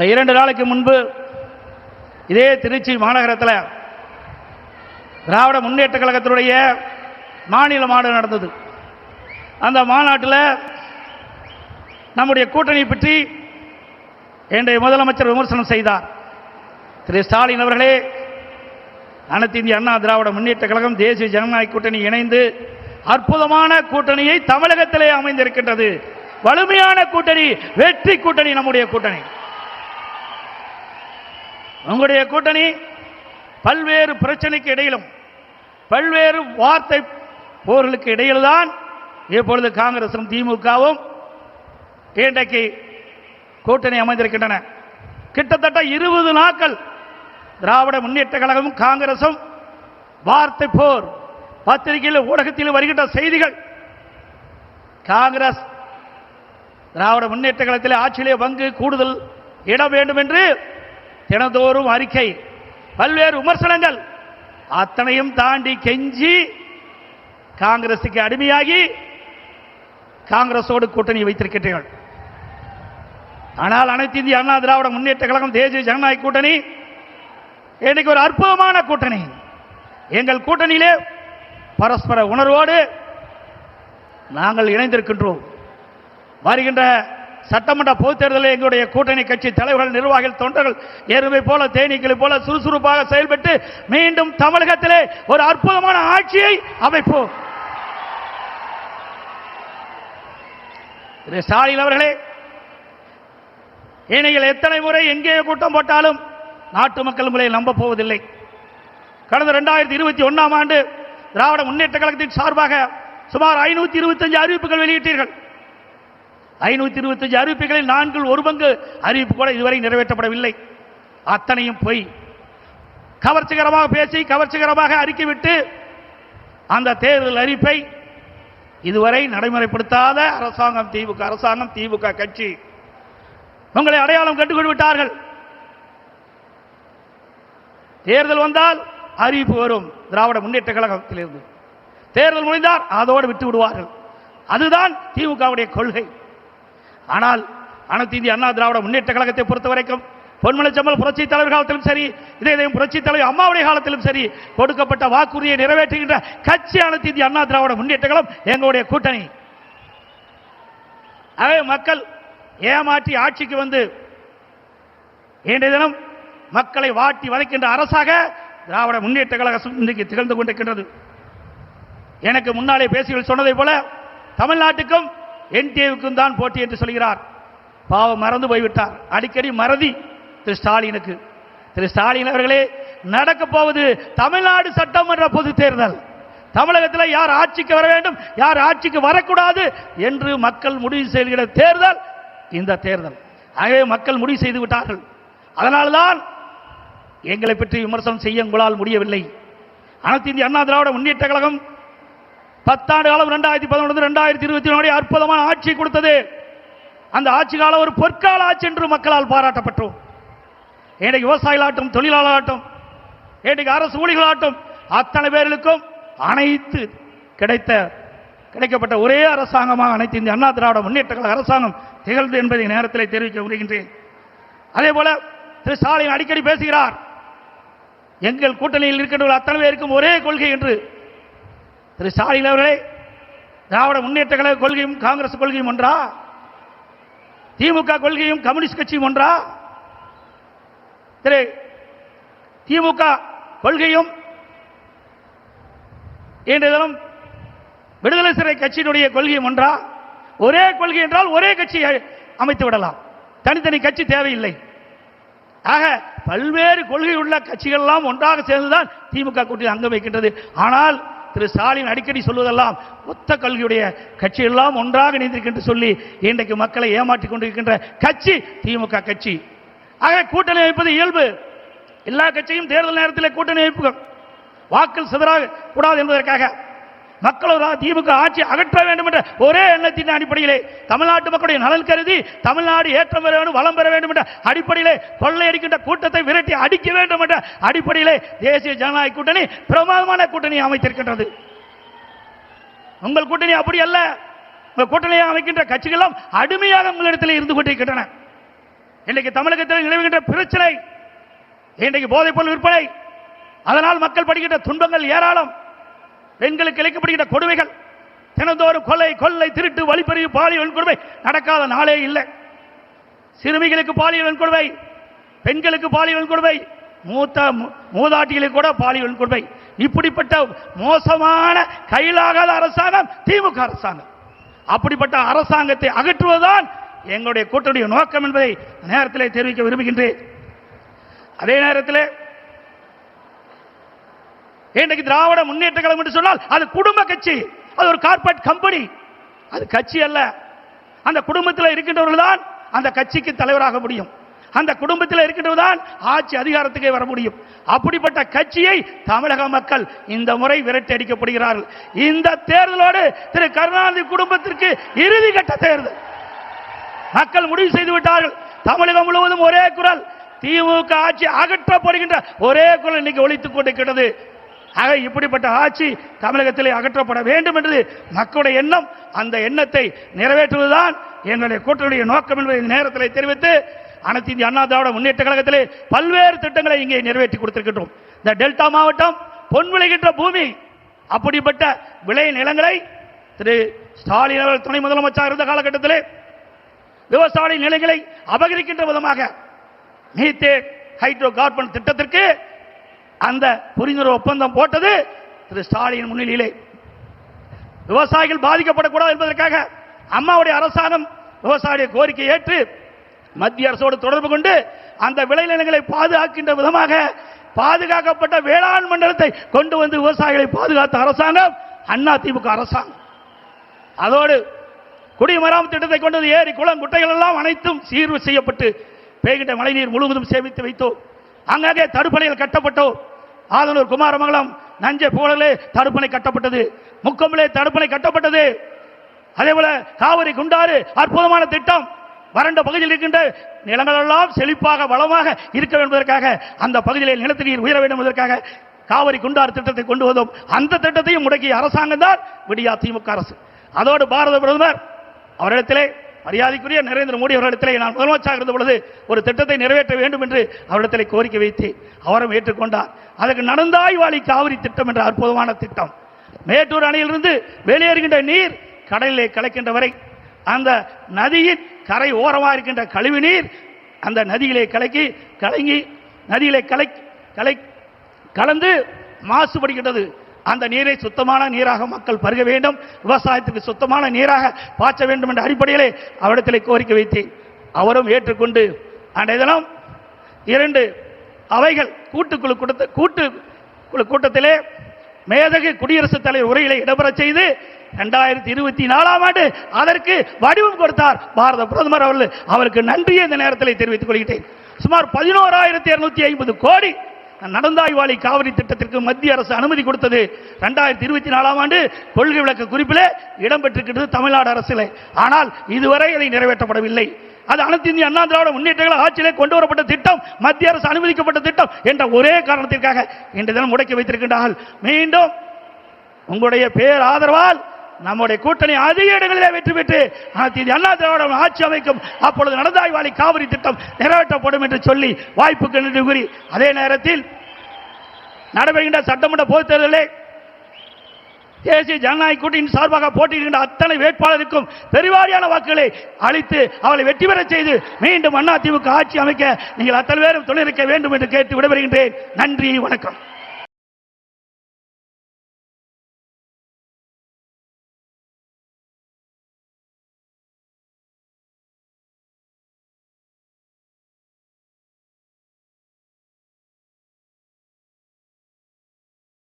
2 நாளைக்கு முன்பு இதே திருச்சி மாநகரத்தில் திராவிட முன்னேற்ற கழகத்தினுடைய மாநில மாநாடு நடந்தது. அந்த மாநாட்டில் நம்முடைய கூட்டணி பற்றி இன்றைய முதலமைச்சர் விமர்சனம் செய்தார். திரு ஸ்டாலின் அவர்களே, அனைத்து இந்திய அண்ணா திராவிட முன்னேற்ற கழகம் தேசிய ஜனநாயக கூட்டணி இணைந்து அற்புதமான கூட்டணியை தமிழகத்திலே அமைந்திருக்கின்றது. வலிமையான கூட்டணி, வெற்றி கூட்டணி நம்முடைய கூட்டணி. உங்களுடைய கூட்டணி பல்வேறு பிரச்சனைக்கு இடையிலும் பல்வேறு வார்த்தை போர்களுக்கு இடையில்தான் இப்பொழுது காங்கிரசும் திமுகவும் இன்றைக்கு கூட்டணி அமைந்திருக்கின்றன. கிட்டத்தட்ட 20 நாட்கள் திராவிட முன்னேற்ற கழகமும் காங்கிரசும் வார்த்தை போர். பத்திரிகையில் ஊடகத்தில் வருகின்ற செய்திகள், காங்கிரஸ் திராவிட முன்னேற்ற கழகத்தில் ஆட்சியிலே பங்கு கூடுதல் இட வேண்டும் என்று தினந்தோறும் அறிக்கை, பல்வேறு விமர்சனங்கள், அத்தனையும் தாண்டி கெஞ்சி காங்கிரசுக்கு அடிமையாகி காங்கிரசோடு கூட்டணி வைத்திருக்கிறீர்கள். ஆனால் அனைத்து இந்திய அண்ணா திராவிட முன்னேற்ற கழகம் தேசிய ஜனநாயக கூட்டணி இன்னைக்கு ஒரு அற்புதமான கூட்டணி. எங்கள் கூட்டணியிலே பரஸ்பர உணர்வோடு நாங்கள் இணைந்திருக்கின்றோம். வருகின்ற சட்டமன்ற பொதுத் தேர்தலில் எங்களுடைய கூட்டணி கட்சி தலைவர்கள், நிர்வாகிகள், தொண்டர்கள் எருமை போல தேனீக்களை போல சுறுசுறுப்பாக செயல்பட்டு மீண்டும் தமிழகத்திலே ஒரு அற்புதமான ஆட்சியை அமைப்போம். ஸ்டாலின் அவர்களே, நீங்கள் எத்தனை முறை எங்கே கூட்டம் போட்டாலும் நாட்டு மக்கள் உங்களை நம்ப போவதில்லை. கடந்த 2021ஆம் ஆண்டு திராவிட முன்னேற்ற கழகத்தின் சார்பாக சுமார் 525 அறிவிப்புகள் வெளியிட்டீர்கள். 525 அறிவிப்புகளில் 1/4 அறிவிப்பு கூட இதுவரை நிறைவேற்றப்படவில்லை. அத்தனையும் போய் கவர்ச்சிகரமாக பேசி கவர்ச்சிகரமாக அறிக்கை விட்டு அந்த தேர்தல் அறிவிப்பை இதுவரை நடைமுறைப்படுத்தாத அரசாங்கம் திமுக கட்சி உங்களை அடையாளம் கண்டுகொண்டு விட்டார்கள். தேர்தல் வந்தால் அறிவிப்பு வரும் திராவிட முன்னேற்ற கழகத்திலிருந்து. தேர்தல் முடிந்தால் அதோடு விட்டு விடுவார்கள். அதுதான் திமுகவுடைய கொள்கை. ஆனால் அனைத்து இந்திய அண்ணா திராவிட முன்னேற்ற கழகத்தை பொறுத்தவரைக்கும் பொன்மனச்செம்மல் புரட்சி தலைவர் காலத்திலும் சரி, இதயம் புரட்சி தலைவர் அம்மாவுடைய காலத்திலும் சரி, கொடுக்கப்பட்ட வாக்குறுதியை நிறைவேற்றுகின்ற கட்சி அனைத்து இந்திய அண்ணா திராவிட முன்னேற்ற கழகம் எங்களுடைய கூட்டணி. ஆகவே மக்கள் ஏமாற்றி ஆட்சிக்கு வந்து இன்றைய தினம் மக்களை வாட்டி வதைக்கின்ற அரசாக திராவிட முன்னேற்ற கழகம் இன்றைக்கு திகழ்ந்து கொண்டிருக்கின்றது. எனக்கு முன்னாலே பேசிகள் சொன்னதை போல தமிழ்நாட்டுக்கும் என்டிஏவுக்கும் தான் போட்டி என்று சொல்கிறார். பாவம், மறந்து போய்விட்டார். அடிக்கடி மறதி திரு ஸ்டாலினுக்கு. திரு ஸ்டாலின் அவர்களே, நடக்க போவது தமிழ்நாடு சட்டமன்ற பொது தேர்தல். தமிழகத்தில் யார் ஆட்சிக்கு வர வேண்டும், யார் ஆட்சிக்கு வரக்கூடாது என்று மக்கள் முடிவு செய்கிற தேர்தல் இந்த தேர்தல். ஆகவே மக்கள் முடிவு செய்து விட்டார்கள். அதனால்தான் எங்களை பற்றி விமர்சனம் செய்ய உங்களால் முடியவில்லை. அனைத்து இந்திய அண்ணா திராவிட முன்னேற்ற கழகம் 10 ஆண்டு காலம் 2011-2024 அற்புதமான ஆட்சி கொடுத்தது. அந்த ஆட்சி காலம் ஒரு பொற்கால ஆட்சி என்று மக்களால் பாராட்டப்பட்டோம். இன்றைக்கு விவசாயிகளாட்டும், தொழிலாளர்களாட்டும், இன்றைக்கு அரசு ஊழியர்களாட்டும் அத்தனை பேர்களுக்கும் அனைத்து கிடைக்கப்பட்ட ஒரே அரசாங்கமாக அனைத்து இந்திய அண்ணா திராவிட முன்னேற்ற கழக அரசாங்கம் திகழ்ந்து என்பதை நேரத்தில் தெரிவிக்க விரும்புகின்றேன். அதே போல திரு ஸ்டாலின் அடிக்கடி பேசுகிறார், எங்கள் கூட்டணியில் இருக்கின்ற அத்தனை பேருக்கும் ஒரே கொள்கை என்று. திரு ஸ்டாலின் அவர்களே, திராவிட முன்னேற்ற கழக கொள்கையும் காங்கிரஸ் கொள்கையும் ஒன்றா? திமுக கொள்கையும் கம்யூனிஸ்ட் கட்சியும் ஒன்றா? திரு திமுக கொள்கையும் இன்றைய தினம் விடுதலை சிறை கட்சியினுடைய கொள்கையும் ஒன்றா? ஒரே கொள்கை என்றால் ஒரே கட்சியை அமைத்து விடலாம், தனித்தனி கட்சி தேவையில்லை. ஆக பல்வேறு கொள்கை உள்ள கட்சிகள் எல்லாம் ஒன்றாக சேர்ந்துதான் திமுக கூட்டணி அங்கம் வைக்கின்றது. ஆனால் திரு ஸ்டாலின் அடிக்கடி சொல்வதெல்லாம் ஒத்த கொள்கையுடைய கட்சி எல்லாம் ஒன்றாக இணைந்திருக்கின்ற சொல்லி இன்றைக்கு மக்களை ஏமாற்றிக் கொண்டிருக்கின்ற கட்சி திமுக கட்சி. ஆக கூட்டணி அமைப்பது இயல்பு. எல்லா கட்சியும் தேர்தல் நேரத்தில் கூட்டணி அமைப்புகள் வாக்கள் சிதறாக கூடாது என்பதற்காக மக்கள் திமுக ஆட்சி அகற்ற வேண்டும் என்ற ஒரே எண்ணத்தின் அடிப்படையிலே, தமிழ்நாட்டு மக்களுடைய நலன் கருதி தமிழ்நாடு ஏற்றம் பெற வேண்டும், வளம் பெற வேண்டும் என்ற அடிப்படையிலே, கொள்ளையடிக்கின்ற கூட்டத்தை விரட்டி அடிக்க வேண்டும் என்ற அடிப்படையிலே தேசிய ஜனநாயக கூட்டணி பிரமாதமான கூட்டணி அமைத்திருக்கின்றது. உங்கள் கூட்டணி அப்படி அல்ல. உங்கள் கூட்டணியை அமைக்கின்ற கட்சிகளும் அடிமையாக உங்களிடத்தில் இருந்து கொண்டிருக்கின்றன. இன்றைக்கு தமிழகத்தில் நிலவுகின்ற பிரச்சனை, இன்றைக்கு போதைப் பொருள் விற்பனை, அதனால் மக்கள் படுகின்ற துன்பங்கள் ஏராளம். பெண்களுக்கு இழைக்கப்படுகின்ற கொடுமைகள், தினந்தோறும் கொலை, கொள்ளை, திருட்டு, வழிப்பறிவு, பாலியல் வன்கொடுமை நடக்காத நாளே இல்லை. சிறுமிகளுக்கு பாலியல் வன்கொடுமை, பெண்களுக்கு பாலியல் வன்கொடுமை, மூதாட்டிகளுக்கு கூட பாலியல் வன்கொடுமை. இப்படிப்பட்ட மோசமான கையிலாகாத அரசாங்கம் திமுக அரசாங்கம். அப்படிப்பட்ட அரசாங்கத்தை அகற்றுவதுதான் எங்களுடைய கூட்டணிய நோக்கம் என்பதை நேரத்தில் தெரிவிக்க விரும்புகின்றேன். அதே நேரத்தில் இன்றைக்கு திராவிட முன்னேற்ற கழகம் என்று சொன்னால் அது குடும்ப கட்சி, அது ஒரு கார்ப்பரேட் கம்பெனி, அது கட்சி அல்ல. அந்த குடும்பத்தில் இருக்கின்றவர்கள் தான் அந்த கட்சிக்கு தலைவராக முடியும், அந்த குடும்பத்தில் இருக்கின்றவர்தான் ஆட்சி அதிகாரத்துக்கு வர முடியும். அப்படிப்பட்ட கட்சியை தமிழக மக்கள் இந்த முறை விரட்டி அடிக்கப்படுகிறார்கள். இந்த தேர்தலோடு திரு கருணாநிதி குடும்பத்திற்கு இறுதி கட்ட தேர்தல் மக்கள் முடிவு செய்து விட்டார்கள். தமிழகம் முழுவதும் ஒரே குரல், திமுக ஆட்சி அகற்றப்படுகின்ற ஒரே குரல் இன்னைக்கு ஒலித்துக் கொண்டிருக்கிறது. ஆக இப்படிப்பட்ட ஆட்சி தமிழகத்திலே அகற்றப்பட வேண்டும் என்று மக்களுடைய எண்ணம், அந்த எண்ணத்தை நிறைவேற்றுவதுதான் எங்களுடைய கூட்டணியுடைய நோக்கம் என்பதை நேரத்தில் தெரிவித்து, அனைத்து இந்திய அண்ணா திராவிட முன்னேற்ற கழகத்திலே பல்வேறு திட்டங்களை இங்கே நிறைவேற்றி கொடுத்திருக்கின்றோம். இந்த டெல்டா மாவட்டம் பொன் விளைகின்ற பூமி, அப்படிப்பட்ட விளை நிலங்களை திரு ஸ்டாலின் அவர்கள் துணை முதலமைச்சர் இருந்த காலகட்டத்திலே விவசாய நிலங்களை அபகரிக்கின்ற விதமாக மீத்தேன் ஹைட்ரோ கார்பன் திட்டத்திற்கு அந்த புரிந்துணர்வு ஒப்பந்தம் போட்டது திரு ஸ்டாலின் முன்னிலையிலே. விவசாயிகள் பாதிக்கப்படக்கூடாது என்பதற்காக அம்மாவுடைய அரசாங்கம் விவசாயிய கோரிக்கை ஏற்று மத்திய அரசோடு தொடர்பு கொண்டு அந்த விளைநிலங்களை பாதுகாக்கின்ற விதமாக பாதுகாக்கப்பட்ட வேளாண் மண்டலத்தை கொண்டு வந்து விவசாயிகளை பாதுகாத்த அரசாங்கம் அண்ணா திமுக அரசாங்கம். அதோடு குடிமராமத்து திட்டத்தை கொண்டது ஏரி, குளம், குட்டைகள் எல்லாம் அனைத்தும் சீர்வு செய்யப்பட்டு பெய்கின்ற மழைநீர் முழுவதும் சேமித்து வைத்தோம். அங்கே தடுப்பணைகள் கட்டப்பட்டோம். ஆதனூர், குமாரமங்கலம், நஞ்சை புகழிலே தடுப்பணை கட்டப்பட்டது, முக்கம்பிலே தடுப்பணை கட்டப்பட்டது. அதே போல காவிரி குண்டாறு அற்புதமான திட்டம். வறண்ட பகுதியில் இருக்கின்ற நிலங்கள் எல்லாம் செழிப்பாக வளமாக இருக்க வேண்டும் என்பதற்காக, அந்த பகுதியில் நிலத்தடி நீர் உயர வேண்டும் என்பதற்காக காவிரி குண்டாறு திட்டத்தை கொண்டு வந்தோம். அந்த திட்டத்தையும் முடக்கிய அரசாங்கம் தான் விடியா திமுக அரசு. அதோடு பாரத பிரதமர் அவரிடத்திலே, மரியாதைக்குரிய நரேந்திர மோடி அவர்களிடத்திலே நான் முதலமைச்சராக இருந்த பொழுது ஒரு திட்டத்தை நிறைவேற்ற வேண்டும் என்று அவரிடத்திலே கோரிக்கை வைத்து அவரும் ஏற்றுக்கொண்டார். அதற்கு நடந்தாய் வாழி காவிரி திட்டம் என்ற அற்புதமான திட்டம். மேட்டூர் அணையிலிருந்து வெளியேறுகின்ற நீர் கடலிலே கலக்கின்ற வரை அந்த நதியின் கரை ஓரமாக இருக்கின்ற கழிவு நீர் அந்த நதியிலே கலங்கி நதியிலே கலந்து மாசுபடுகின்றது. அந்த நீரை சுத்தமான நீராக மக்கள் பருக வேண்டும், விவசாயத்துக்கு சுத்தமான நீராக பாய்ச்ச வேண்டும் என்ற அடிப்படையிலே அவரிடத்திலே கோரிக்கை வைத்தேன். அவரும் ஏற்றுக்கொண்டு அன்றைய தினம் 2 அவைகள் கூட்டத்திலே மேதகு குடியரசுத் தலைவர் உரையிலே இடம்பெற செய்து 2024ஆம் ஆண்டு அதற்கு வடிவம் கொடுத்தார் பாரத பிரதமர் அவர்கள். அவருக்கு நன்றியை இந்த நேரத்தில் தெரிவித்துக் கொள்கிறேன். சுமார் 11,250 கோடி நடந்தாய்வாளி காவிரி திட்டத்திற்கு மத்திய அரசு அனுமதி கொடுத்தது 2024ஆம் ஆண்டு கொள்கை விளக்க குறிப்பிலே இடம்பெற்றிருக்கிறது தமிழ்நாடு அரசிலே. ஆனால் இதுவரை அதை நிறைவேற்றப்படவில்லை. அது அனைத்து இந்திய அண்ணா திராவிட முன்னேற்ற கழக ஆட்சியிலே கொண்டு வரப்பட்ட திட்டம், மத்திய அரசு அனுமதிக்கப்பட்ட திட்டம் என்ற ஒரே காரணத்திற்காக இன்று தினம் முடக்கி வைத்திருக்கின்றார்கள். மீண்டும் உங்களுடைய பேர் ஆதரவால் நம்முடைய கூட்டணி அதிக இடங்களிலே வெற்றி பெற்று அனைத்து இந்திய அண்ணா திராவிட ஆட்சி அமைக்கும். அப்பொழுது நடந்தாய்வாளி காவிரி திட்டம் நிறைவேற்றப்படும் என்று சொல்லி வாய்ப்புக்கு நன்றி கூறி, அதே நேரத்தில் நடைபெறுகின்ற சட்டமன்ற பொதுத் தேர்தலிலே தேசிய ஜனநாயக கூட்டணியின் சார்பாக போட்டியிடுகின்ற அத்தனை வேட்பாளருக்கும் பெருவாரியான வாக்குகளை அளித்து அவளை வெற்றி பெற செய்து மீண்டும் அண்ணா திமுக ஆட்சி அமைக்க நீங்கள் அத்தனை பேரும் துணை இருக்க வேண்டும் என்று கேட்டு விடைபெறுகின்றேன். நன்றி, வணக்கம்.